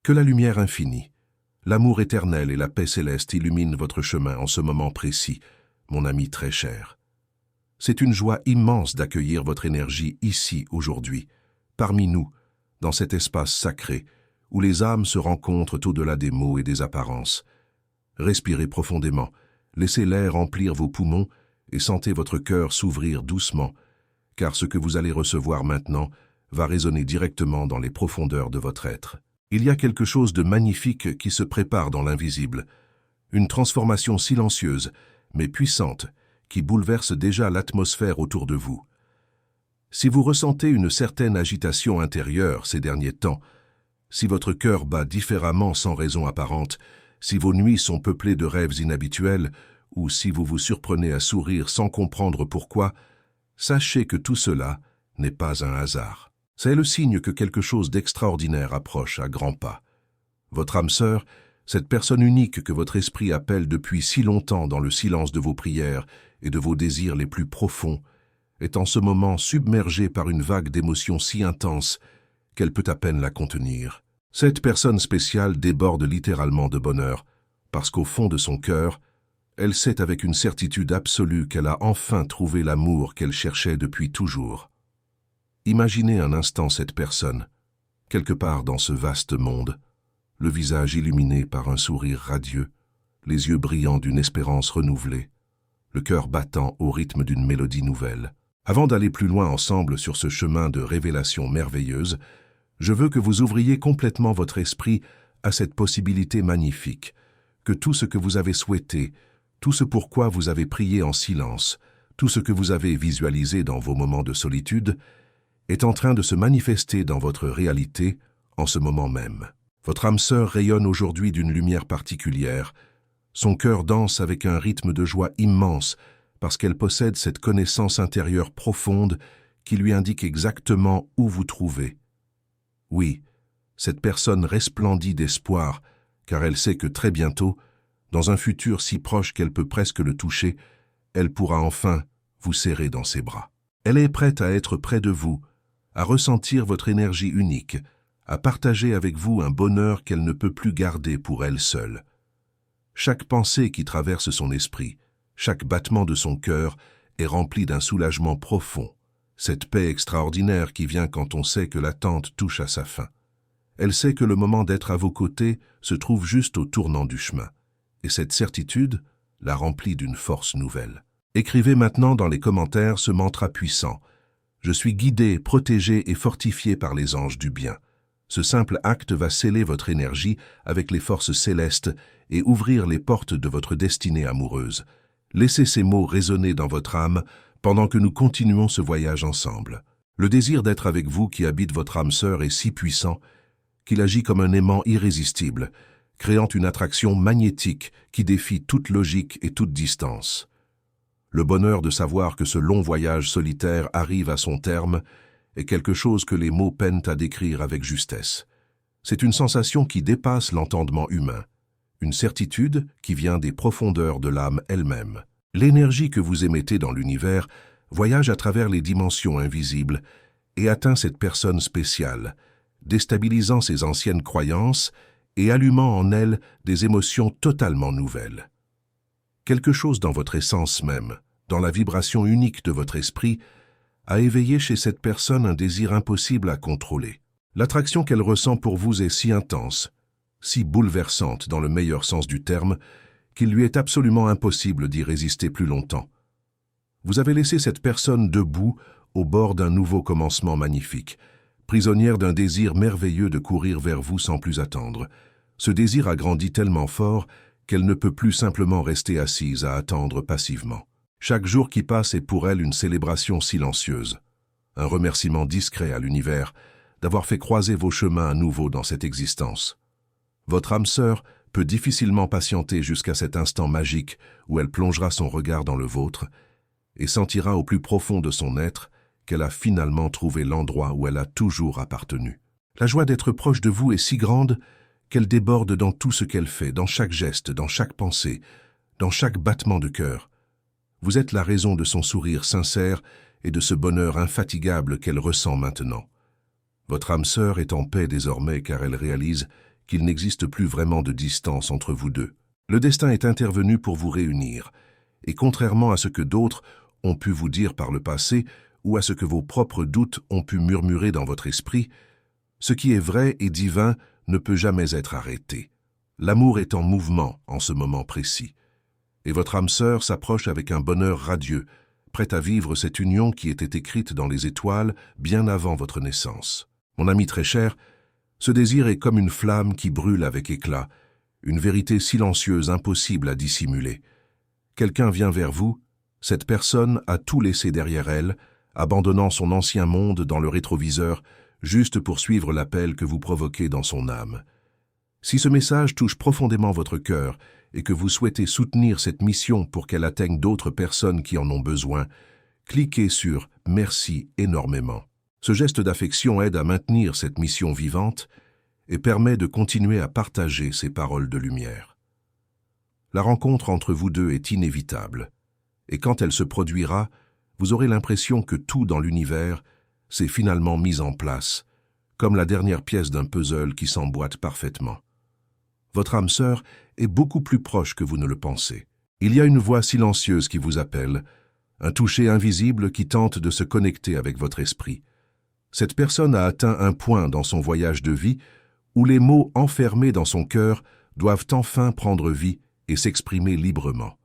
Que la lumière infinie, l'amour éternel et la paix céleste illuminent votre chemin en ce moment précis, mon ami très cher. C'est une joie immense d'accueillir votre énergie ici, aujourd'hui, parmi nous, dans cet espace sacré, où les âmes se rencontrent au-delà des mots et des apparences. Respirez profondément, laissez l'air remplir vos poumons et sentez votre cœur s'ouvrir doucement, car ce que vous allez recevoir maintenant va résonner directement dans les profondeurs de votre être. Il y a quelque chose de magnifique qui se prépare dans l'invisible, une transformation silencieuse, mais puissante, qui bouleverse déjà l'atmosphère autour de vous. Si vous ressentez une certaine agitation intérieure ces derniers temps, si votre cœur bat différemment sans raison apparente, si vos nuits sont peuplées de rêves inhabituels, ou si vous vous surprenez à sourire sans comprendre pourquoi, sachez que tout cela n'est pas un hasard. C'est le signe que quelque chose d'extraordinaire approche à grands pas. Votre âme sœur, cette personne unique que votre esprit appelle depuis si longtemps dans le silence de vos prières et de vos désirs les plus profonds, est en ce moment submergée par une vague d'émotions si intense qu'elle peut à peine la contenir. Cette personne spéciale déborde littéralement de bonheur, parce qu'au fond de son cœur, elle sait avec une certitude absolue qu'elle a enfin trouvé l'amour qu'elle cherchait depuis toujours. Imaginez un instant cette personne, quelque part dans ce vaste monde, le visage illuminé par un sourire radieux, les yeux brillants d'une espérance renouvelée, le cœur battant au rythme d'une mélodie nouvelle. Avant d'aller plus loin ensemble sur ce chemin de révélation merveilleuse, je veux que vous ouvriez complètement votre esprit à cette possibilité magnifique, que tout ce que vous avez souhaité, tout ce pourquoi vous avez prié en silence, tout ce que vous avez visualisé dans vos moments de solitude, est en train de se manifester dans votre réalité en ce moment même. Votre âme sœur rayonne aujourd'hui d'une lumière particulière. Son cœur danse avec un rythme de joie immense parce qu'elle possède cette connaissance intérieure profonde qui lui indique exactement où vous trouvez. Oui, cette personne resplendit d'espoir car elle sait que très bientôt, dans un futur si proche qu'elle peut presque le toucher, elle pourra enfin vous serrer dans ses bras. Elle est prête à être près de vous, à ressentir votre énergie unique, à partager avec vous un bonheur qu'elle ne peut plus garder pour elle seule. Chaque pensée qui traverse son esprit, chaque battement de son cœur est rempli d'un soulagement profond, cette paix extraordinaire qui vient quand on sait que l'attente touche à sa fin. Elle sait que le moment d'être à vos côtés se trouve juste au tournant du chemin, et cette certitude la remplit d'une force nouvelle. Écrivez maintenant dans les commentaires ce mantra puissant. Je suis guidé, protégé et fortifié par les anges du bien. Ce simple acte va sceller votre énergie avec les forces célestes et ouvrir les portes de votre destinée amoureuse. Laissez ces mots résonner dans votre âme pendant que nous continuons ce voyage ensemble. Le désir d'être avec vous qui habite votre âme sœur est si puissant qu'il agit comme un aimant irrésistible, créant une attraction magnétique qui défie toute logique et toute distance. Le bonheur de savoir que ce long voyage solitaire arrive à son terme est quelque chose que les mots peinent à décrire avec justesse. C'est une sensation qui dépasse l'entendement humain, une certitude qui vient des profondeurs de l'âme elle-même. L'énergie que vous émettez dans l'univers voyage à travers les dimensions invisibles et atteint cette personne spéciale, déstabilisant ses anciennes croyances et allumant en elle des émotions totalement nouvelles. Quelque chose dans votre essence même, dans la vibration unique de votre esprit, a éveillé chez cette personne un désir impossible à contrôler. L'attraction qu'elle ressent pour vous est si intense, si bouleversante dans le meilleur sens du terme, qu'il lui est absolument impossible d'y résister plus longtemps. Vous avez laissé cette personne debout au bord d'un nouveau commencement magnifique, prisonnière d'un désir merveilleux de courir vers vous sans plus attendre. Ce désir a grandi tellement fort qu'elle ne peut plus simplement rester assise à attendre passivement. Chaque jour qui passe est pour elle une célébration silencieuse, un remerciement discret à l'univers d'avoir fait croiser vos chemins à nouveau dans cette existence. Votre âme sœur peut difficilement patienter jusqu'à cet instant magique où elle plongera son regard dans le vôtre et sentira au plus profond de son être qu'elle a finalement trouvé l'endroit où elle a toujours appartenu. La joie d'être proche de vous est si grande qu'elle déborde dans tout ce qu'elle fait, dans chaque geste, dans chaque pensée, dans chaque battement de cœur. Vous êtes la raison de son sourire sincère et de ce bonheur infatigable qu'elle ressent maintenant. Votre âme sœur est en paix désormais car elle réalise qu'il n'existe plus vraiment de distance entre vous deux. Le destin est intervenu pour vous réunir, et contrairement à ce que d'autres ont pu vous dire par le passé ou à ce que vos propres doutes ont pu murmurer dans votre esprit, ce qui est vrai et divin ne peut jamais être arrêté. L'amour est en mouvement en ce moment précis, et votre âme sœur s'approche avec un bonheur radieux, prête à vivre cette union qui était écrite dans les étoiles bien avant votre naissance. Mon ami très cher, ce désir est comme une flamme qui brûle avec éclat, une vérité silencieuse impossible à dissimuler. Quelqu'un vient vers vous, cette personne a tout laissé derrière elle, abandonnant son ancien monde dans le rétroviseur, juste pour suivre l'appel que vous provoquez dans son âme. Si ce message touche profondément votre cœur et que vous souhaitez soutenir cette mission pour qu'elle atteigne d'autres personnes qui en ont besoin, cliquez sur « Merci énormément ». Ce geste d'affection aide à maintenir cette mission vivante et permet de continuer à partager ces paroles de lumière. La rencontre entre vous deux est inévitable, et quand elle se produira, vous aurez l'impression que tout dans l'univers s'est finalement mis en place, comme la dernière pièce d'un puzzle qui s'emboîte parfaitement. Votre âme sœur est beaucoup plus proche que vous ne le pensez. Il y a une voix silencieuse qui vous appelle, un toucher invisible qui tente de se connecter avec votre esprit. Cette personne a atteint un point dans son voyage de vie où les mots enfermés dans son cœur doivent enfin prendre vie et s'exprimer librement.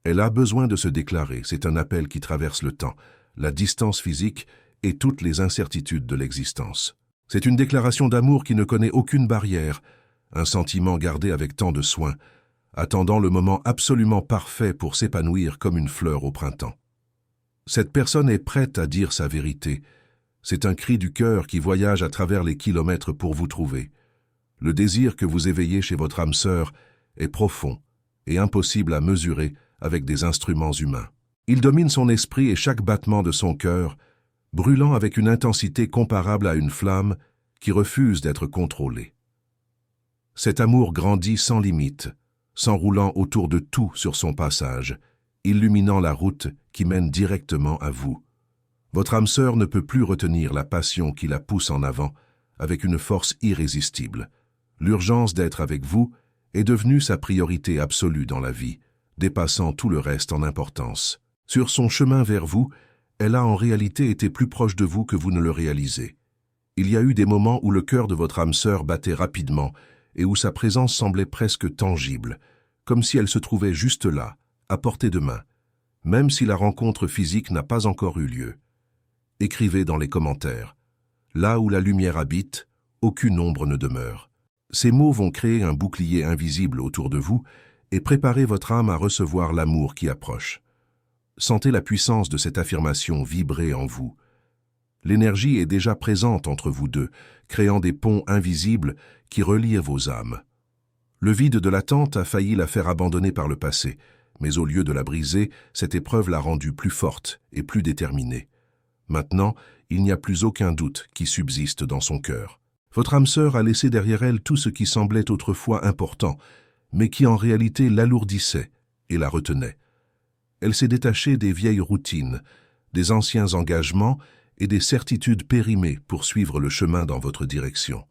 Elle a besoin de se déclarer, c'est un appel qui traverse le temps, la distance physique et toutes les incertitudes de l'existence. C'est une déclaration d'amour qui ne connaît aucune barrière, un sentiment gardé avec tant de soin, attendant le moment absolument parfait pour s'épanouir comme une fleur au printemps. Cette personne est prête à dire sa vérité. C'est un cri du cœur qui voyage à travers les kilomètres pour vous trouver. Le désir que vous éveillez chez votre âme sœur est profond et impossible à mesurer avec des instruments humains. Il domine son esprit et chaque battement de son cœur, brûlant avec une intensité comparable à une flamme qui refuse d'être contrôlée. Cet amour grandit sans limite, s'enroulant autour de tout sur son passage, illuminant la route qui mène directement à vous. Votre âme sœur ne peut plus retenir la passion qui la pousse en avant avec une force irrésistible. L'urgence d'être avec vous est devenue sa priorité absolue dans la vie, dépassant tout le reste en importance. Sur son chemin vers vous, elle a en réalité été plus proche de vous que vous ne le réalisez. Il y a eu des moments où le cœur de votre âme sœur battait rapidement et où sa présence semblait presque tangible, comme si elle se trouvait juste là, à portée de main, même si la rencontre physique n'a pas encore eu lieu. Écrivez dans les commentaires. Là où la lumière habite, aucune ombre ne demeure. Ces mots vont créer un bouclier invisible autour de vous et préparer votre âme à recevoir l'amour qui approche. Sentez la puissance de cette affirmation vibrer en vous. L'énergie est déjà présente entre vous deux, créant des ponts invisibles qui relient vos âmes. Le vide de l'attente a failli la faire abandonner par le passé, mais au lieu de la briser, cette épreuve l'a rendue plus forte et plus déterminée. Maintenant, il n'y a plus aucun doute qui subsiste dans son cœur. Votre âme sœur a laissé derrière elle tout ce qui semblait autrefois important, mais qui en réalité l'alourdissait et la retenait. Elle s'est détachée des vieilles routines, des anciens engagements et des certitudes périmées pour suivre le chemin dans votre direction.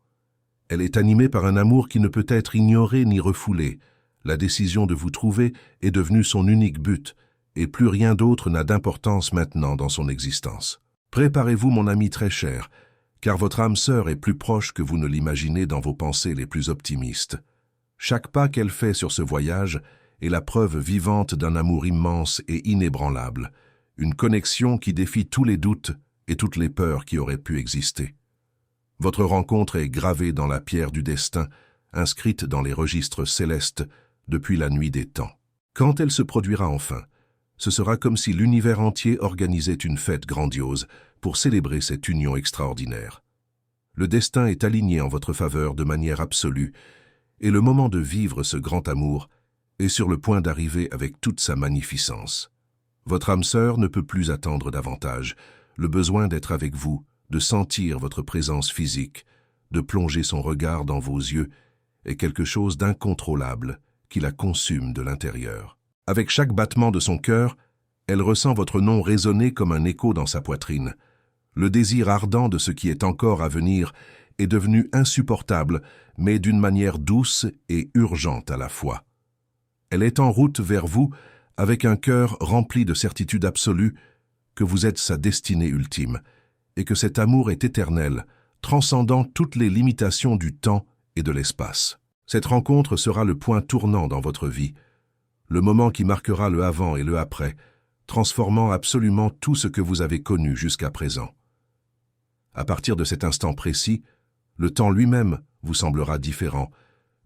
Elle est animée par un amour qui ne peut être ignoré ni refoulé. La décision de vous trouver est devenue son unique but, et plus rien d'autre n'a d'importance maintenant dans son existence. Préparez-vous, mon ami très cher, car votre âme sœur est plus proche que vous ne l'imaginez dans vos pensées les plus optimistes. Chaque pas qu'elle fait sur ce voyage est la preuve vivante d'un amour immense et inébranlable, une connexion qui défie tous les doutes et toutes les peurs qui auraient pu exister. Votre rencontre est gravée dans la pierre du destin, inscrite dans les registres célestes depuis la nuit des temps. Quand elle se produira enfin, ce sera comme si l'univers entier organisait une fête grandiose pour célébrer cette union extraordinaire. Le destin est aligné en votre faveur de manière absolue, et le moment de vivre ce grand amour est sur le point d'arriver avec toute sa magnificence. Votre âme sœur ne peut plus attendre davantage. Le besoin d'être avec vous, de sentir votre présence physique, de plonger son regard dans vos yeux, est quelque chose d'incontrôlable qui la consume de l'intérieur. Avec chaque battement de son cœur, elle ressent votre nom résonner comme un écho dans sa poitrine. Le désir ardent de ce qui est encore à venir est devenue insupportable, mais d'une manière douce et urgente à la fois. Elle est en route vers vous avec un cœur rempli de certitude absolue que vous êtes sa destinée ultime et que cet amour est éternel, transcendant toutes les limitations du temps et de l'espace. Cette rencontre sera le point tournant dans votre vie, le moment qui marquera le avant et le après, transformant absolument tout ce que vous avez connu jusqu'à présent. À partir de cet instant précis, le temps lui-même vous semblera différent,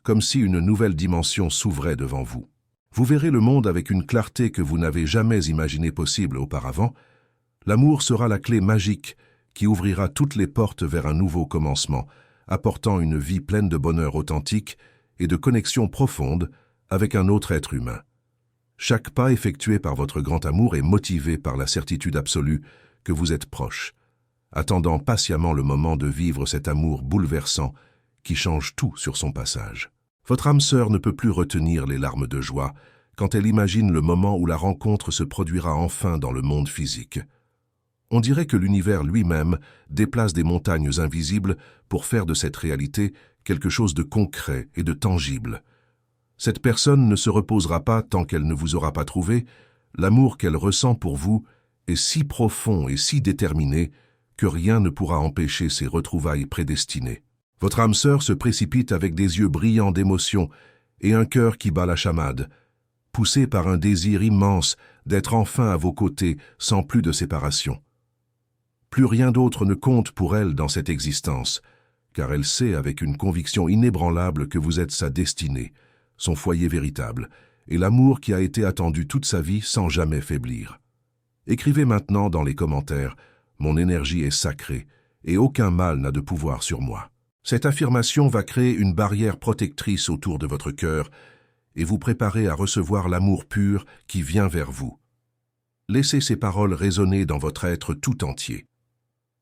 comme si une nouvelle dimension s'ouvrait devant vous. Vous verrez le monde avec une clarté que vous n'avez jamais imaginée possible auparavant. L'amour sera la clé magique qui ouvrira toutes les portes vers un nouveau commencement, apportant une vie pleine de bonheur authentique et de connexion profonde avec un autre être humain. Chaque pas effectué par votre grand amour est motivé par la certitude absolue que vous êtes proche, attendant patiemment le moment de vivre cet amour bouleversant qui change tout sur son passage. Votre âme sœur ne peut plus retenir les larmes de joie quand elle imagine le moment où la rencontre se produira enfin dans le monde physique. On dirait que l'univers lui-même déplace des montagnes invisibles pour faire de cette réalité quelque chose de concret et de tangible. Cette personne ne se reposera pas tant qu'elle ne vous aura pas trouvé. L'amour qu'elle ressent pour vous est si profond et si déterminé que rien ne pourra empêcher ces retrouvailles prédestinées. Votre âme sœur se précipite avec des yeux brillants d'émotion et un cœur qui bat la chamade, poussée par un désir immense d'être enfin à vos côtés sans plus de séparation. Plus rien d'autre ne compte pour elle dans cette existence, car elle sait avec une conviction inébranlable que vous êtes sa destinée, son foyer véritable, et l'amour qui a été attendu toute sa vie sans jamais faiblir. Écrivez maintenant dans les commentaires « Mon énergie est sacrée, et aucun mal n'a de pouvoir sur moi ». Cette affirmation va créer une barrière protectrice autour de votre cœur et vous préparer à recevoir l'amour pur qui vient vers vous. Laissez ces paroles résonner dans votre être tout entier.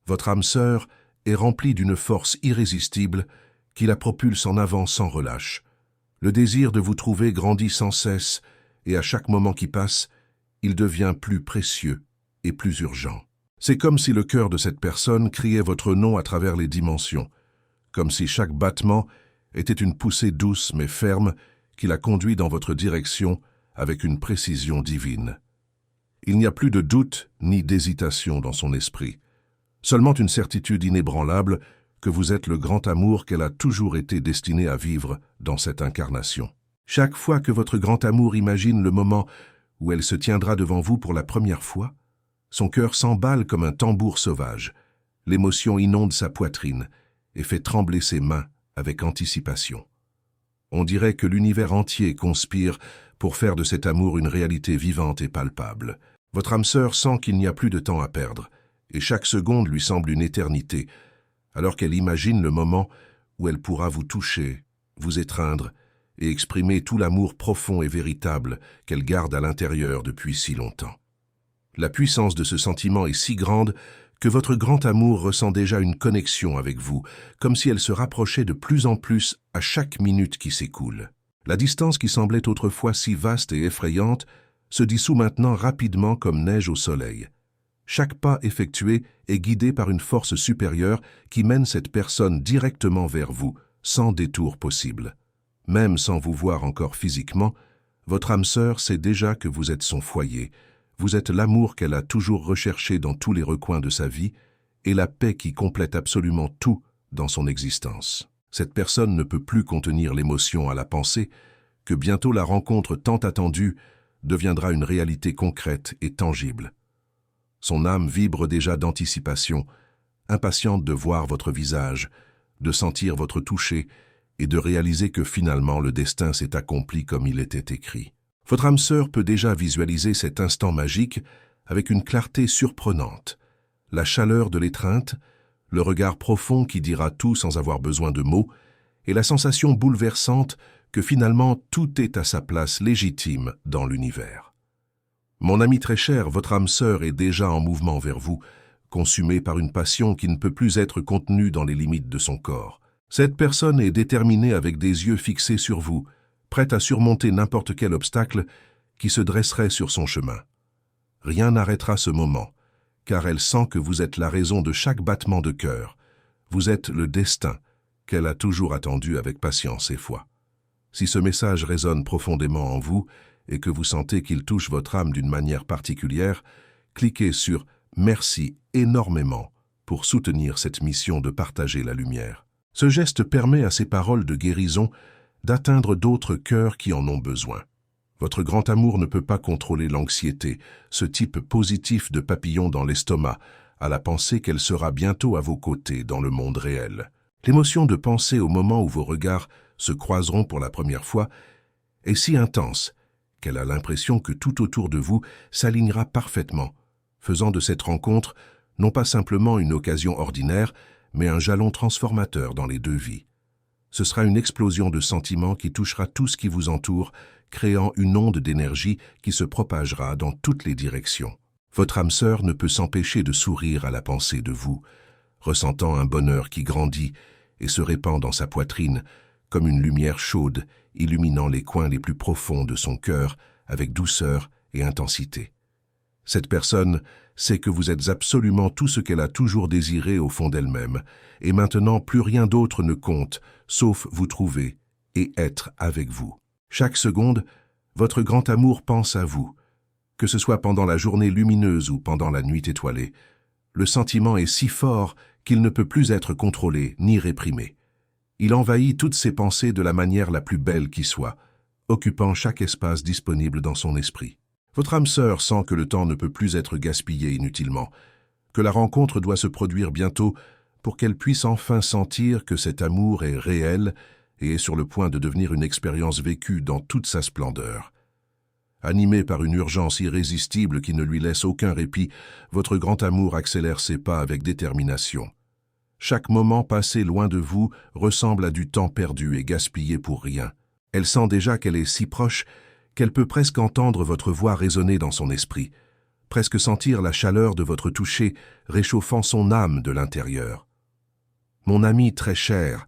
Votre âme sœur est remplie d'une force irrésistible qui la propulse en avant sans relâche. Le désir de vous trouver grandit sans cesse et à chaque moment qui passe, il devient plus précieux et plus urgent. C'est comme si le cœur de cette personne criait votre nom à travers les dimensions, comme si chaque battement était une poussée douce mais ferme qui la conduit dans votre direction avec une précision divine. Il n'y a plus de doute ni d'hésitation dans son esprit, seulement une certitude inébranlable que vous êtes le grand amour qu'elle a toujours été destinée à vivre dans cette incarnation. Chaque fois que votre grand amour imagine le moment où elle se tiendra devant vous pour la première fois, son cœur s'emballe comme un tambour sauvage, l'émotion inonde sa poitrine et fait trembler ses mains avec anticipation. On dirait que l'univers entier conspire pour faire de cet amour une réalité vivante et palpable. Votre âme sœur sent qu'il n'y a plus de temps à perdre, et chaque seconde lui semble une éternité, alors qu'elle imagine le moment où elle pourra vous toucher, vous étreindre et exprimer tout l'amour profond et véritable qu'elle garde à l'intérieur depuis si longtemps. La puissance de ce sentiment est si grande que votre grand amour ressent déjà une connexion avec vous, comme si elle se rapprochait de plus en plus à chaque minute qui s'écoule. La distance qui semblait autrefois si vaste et effrayante se dissout maintenant rapidement comme neige au soleil. Chaque pas effectué est guidé par une force supérieure qui mène cette personne directement vers vous, sans détour possible. Même sans vous voir encore physiquement, votre âme sœur sait déjà que vous êtes son foyer. Vous êtes l'amour qu'elle a toujours recherché dans tous les recoins de sa vie et la paix qui complète absolument tout dans son existence. Cette personne ne peut plus contenir l'émotion à la pensée que bientôt la rencontre tant attendue deviendra une réalité concrète et tangible. Son âme vibre déjà d'anticipation, impatiente de voir votre visage, de sentir votre toucher et de réaliser que finalement le destin s'est accompli comme il était écrit. Votre âme sœur peut déjà visualiser cet instant magique avec une clarté surprenante. La chaleur de l'étreinte, le regard profond qui dira tout sans avoir besoin de mots, et la sensation bouleversante que finalement tout est à sa place légitime dans l'univers. Mon ami très cher, votre âme sœur est déjà en mouvement vers vous, consumée par une passion qui ne peut plus être contenue dans les limites de son corps. Cette personne est déterminée avec des yeux fixés sur vous, prête à surmonter n'importe quel obstacle qui se dresserait sur son chemin. Rien n'arrêtera ce moment, car elle sent que vous êtes la raison de chaque battement de cœur, Vous êtes le destin qu'elle a toujours attendu avec patience et foi. Si ce message résonne profondément en vous et que vous sentez qu'il touche votre âme d'une manière particulière, cliquez sur « Merci énormément » pour soutenir cette mission de partager la lumière. Ce geste permet à ces paroles de guérison d'atteindre d'autres cœurs qui en ont besoin. Votre grand amour ne peut pas contrôler l'anxiété, ce type positif de papillon dans l'estomac, à la pensée qu'elle sera bientôt à vos côtés dans le monde réel. L'émotion de penser au moment où vos regards se croiseront pour la première fois est si intense qu'elle a l'impression que tout autour de vous s'alignera parfaitement, faisant de cette rencontre non pas simplement une occasion ordinaire, mais un jalon transformateur dans les deux vies. Ce sera une explosion de sentiments qui touchera tout ce qui vous entoure, créant une onde d'énergie qui se propagera dans toutes les directions. Votre âme sœur ne peut s'empêcher de sourire à la pensée de vous, ressentant un bonheur qui grandit et se répand dans sa poitrine, comme une lumière chaude illuminant les coins les plus profonds de son cœur avec douceur et intensité. Cette personne sait que vous êtes absolument tout ce qu'elle a toujours désiré au fond d'elle-même, et maintenant plus rien d'autre ne compte, sauf vous trouver et être avec vous. Chaque seconde, votre grand amour pense à vous. Que ce soit pendant la journée lumineuse ou pendant la nuit étoilée, le sentiment est si fort qu'il ne peut plus être contrôlé ni réprimé. Il envahit toutes ses pensées de la manière la plus belle qui soit, occupant chaque espace disponible dans son esprit. Votre âme sœur sent que le temps ne peut plus être gaspillé inutilement, que la rencontre doit se produire bientôt pour qu'elle puisse enfin sentir que cet amour est réel et est sur le point de devenir une expérience vécue dans toute sa splendeur. Animé par une urgence irrésistible qui ne lui laisse aucun répit, votre grand amour accélère ses pas avec détermination. Chaque moment passé loin de vous ressemble à du temps perdu et gaspillé pour rien. Elle sent déjà qu'elle est si proche qu'elle peut presque entendre votre voix résonner dans son esprit, presque sentir la chaleur de votre toucher réchauffant son âme de l'intérieur. Mon ami très cher,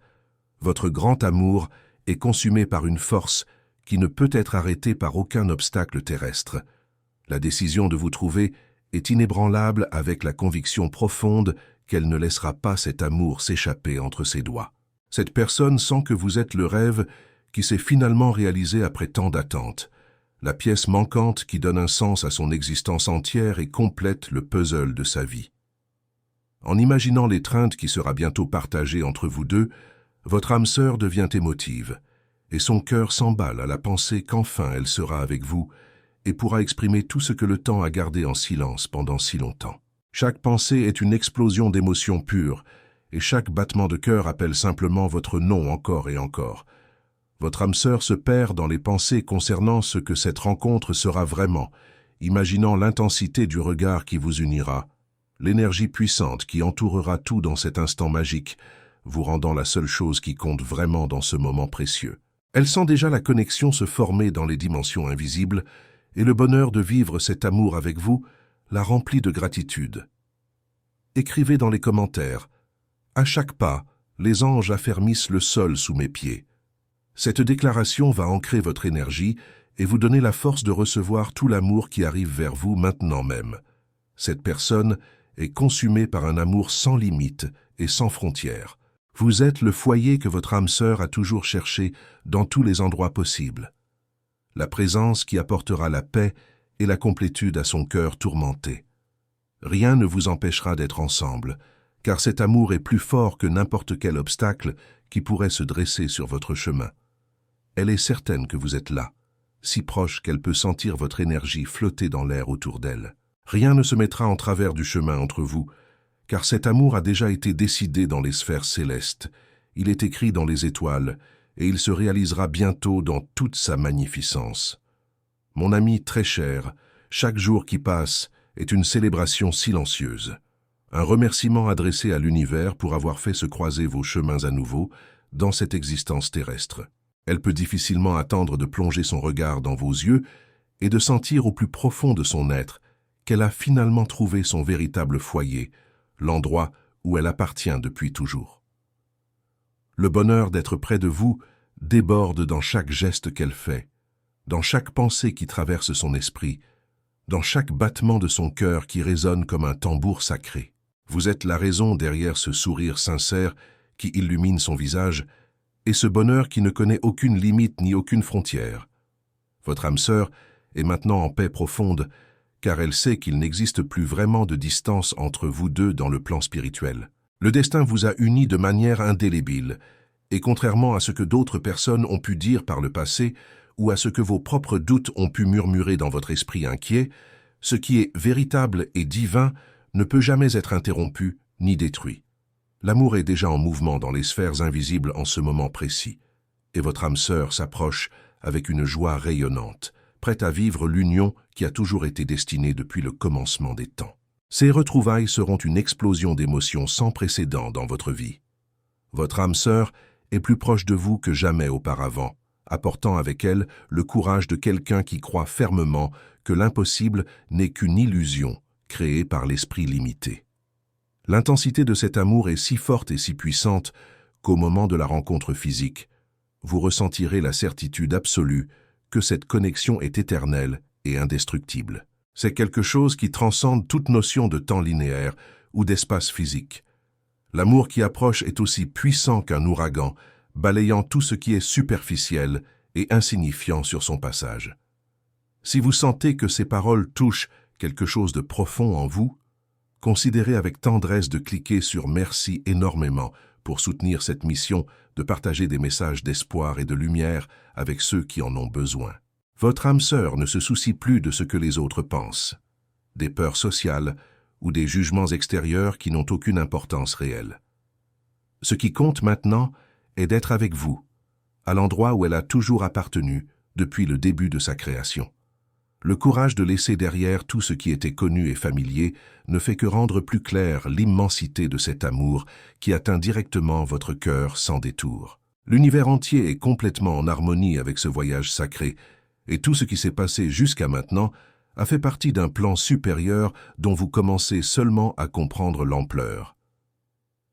votre grand amour est consumé par une force qui ne peut être arrêtée par aucun obstacle terrestre. La décision de vous trouver est inébranlable avec la conviction profonde qu'elle ne laissera pas cet amour s'échapper entre ses doigts. Cette personne sent que vous êtes le rêve qui s'est finalement réalisé après tant d'attentes, la pièce manquante qui donne un sens à son existence entière et complète le puzzle de sa vie. En imaginant l'étreinte qui sera bientôt partagée entre vous deux, votre âme sœur devient émotive, et son cœur s'emballe à la pensée qu'enfin elle sera avec vous et pourra exprimer tout ce que le temps a gardé en silence pendant si longtemps. Chaque pensée est une explosion d'émotions pures, et chaque battement de cœur appelle simplement votre nom encore et encore. Votre âme sœur se perd dans les pensées concernant ce que cette rencontre sera vraiment, imaginant l'intensité du regard qui vous unira, l'énergie puissante qui entourera tout dans cet instant magique, vous rendant la seule chose qui compte vraiment dans ce moment précieux. Elle sent déjà la connexion se former dans les dimensions invisibles, et le bonheur de vivre cet amour avec vous la remplit de gratitude. Écrivez dans les commentaires « À chaque pas, les anges affermissent le sol sous mes pieds ». Cette déclaration va ancrer votre énergie et vous donner la force de recevoir tout l'amour qui arrive vers vous maintenant même. Cette personne est consumée par un amour sans limite et sans frontières. Vous êtes le foyer que votre âme sœur a toujours cherché dans tous les endroits possibles. La présence qui apportera la paix et la complétude à son cœur tourmenté. Rien ne vous empêchera d'être ensemble, car cet amour est plus fort que n'importe quel obstacle qui pourrait se dresser sur votre chemin. Elle est certaine que vous êtes là, si proche qu'elle peut sentir votre énergie flotter dans l'air autour d'elle. Rien ne se mettra en travers du chemin entre vous, car cet amour a déjà été décidé dans les sphères célestes, il est écrit dans les étoiles, et il se réalisera bientôt dans toute sa magnificence. Mon ami très cher, chaque jour qui passe est une célébration silencieuse, un remerciement adressé à l'univers pour avoir fait se croiser vos chemins à nouveau dans cette existence terrestre. Elle peut difficilement attendre de plonger son regard dans vos yeux et de sentir au plus profond de son être qu'elle a finalement trouvé son véritable foyer, l'endroit où elle appartient depuis toujours. Le bonheur d'être près de vous déborde dans chaque geste qu'elle fait, dans chaque pensée qui traverse son esprit, dans chaque battement de son cœur qui résonne comme un tambour sacré. Vous êtes la raison derrière ce sourire sincère qui illumine son visage et ce bonheur qui ne connaît aucune limite ni aucune frontière. Votre âme sœur est maintenant en paix profonde car elle sait qu'il n'existe plus vraiment de distance entre vous deux dans le plan spirituel. Le destin vous a unis de manière indélébile et contrairement à ce que d'autres personnes ont pu dire par le passé ou à ce que vos propres doutes ont pu murmurer dans votre esprit inquiet, ce qui est véritable et divin ne peut jamais être interrompu ni détruit. L'amour est déjà en mouvement dans les sphères invisibles en ce moment précis, et votre âme sœur s'approche avec une joie rayonnante, prête à vivre l'union qui a toujours été destinée depuis le commencement des temps. Ces retrouvailles seront une explosion d'émotions sans précédent dans votre vie. Votre âme sœur est plus proche de vous que jamais auparavant, apportant avec elle le courage de quelqu'un qui croit fermement que l'impossible n'est qu'une illusion créée par l'esprit limité. L'intensité de cet amour est si forte et si puissante qu'au moment de la rencontre physique, vous ressentirez la certitude absolue que cette connexion est éternelle et indestructible. C'est quelque chose qui transcende toute notion de temps linéaire ou d'espace physique. L'amour qui approche est aussi puissant qu'un ouragan, balayant tout ce qui est superficiel et insignifiant sur son passage. Si vous sentez que ces paroles touchent quelque chose de profond en vous, considérez avec tendresse de cliquer sur « Merci énormément » pour soutenir cette mission de partager des messages d'espoir et de lumière avec ceux qui en ont besoin. Votre âme sœur ne se soucie plus de ce que les autres pensent, des peurs sociales ou des jugements extérieurs qui n'ont aucune importance réelle. Ce qui compte maintenant est d'être avec vous, à l'endroit où elle a toujours appartenu depuis le début de sa création. Le courage de laisser derrière tout ce qui était connu et familier ne fait que rendre plus claire l'immensité de cet amour qui atteint directement votre cœur sans détour. L'univers entier est complètement en harmonie avec ce voyage sacré, et tout ce qui s'est passé jusqu'à maintenant a fait partie d'un plan supérieur dont vous commencez seulement à comprendre l'ampleur.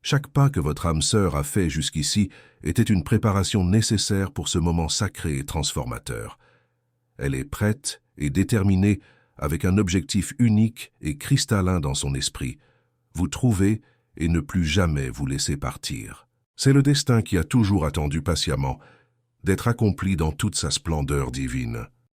Chaque pas que votre âme sœur a fait jusqu'ici était une préparation nécessaire pour ce moment sacré et transformateur. Elle est prête et déterminée avec un objectif unique et cristallin dans son esprit, vous trouver et ne plus jamais vous laisser partir. C'est le destin qui a toujours attendu patiemment d'être accompli dans toute sa splendeur divine.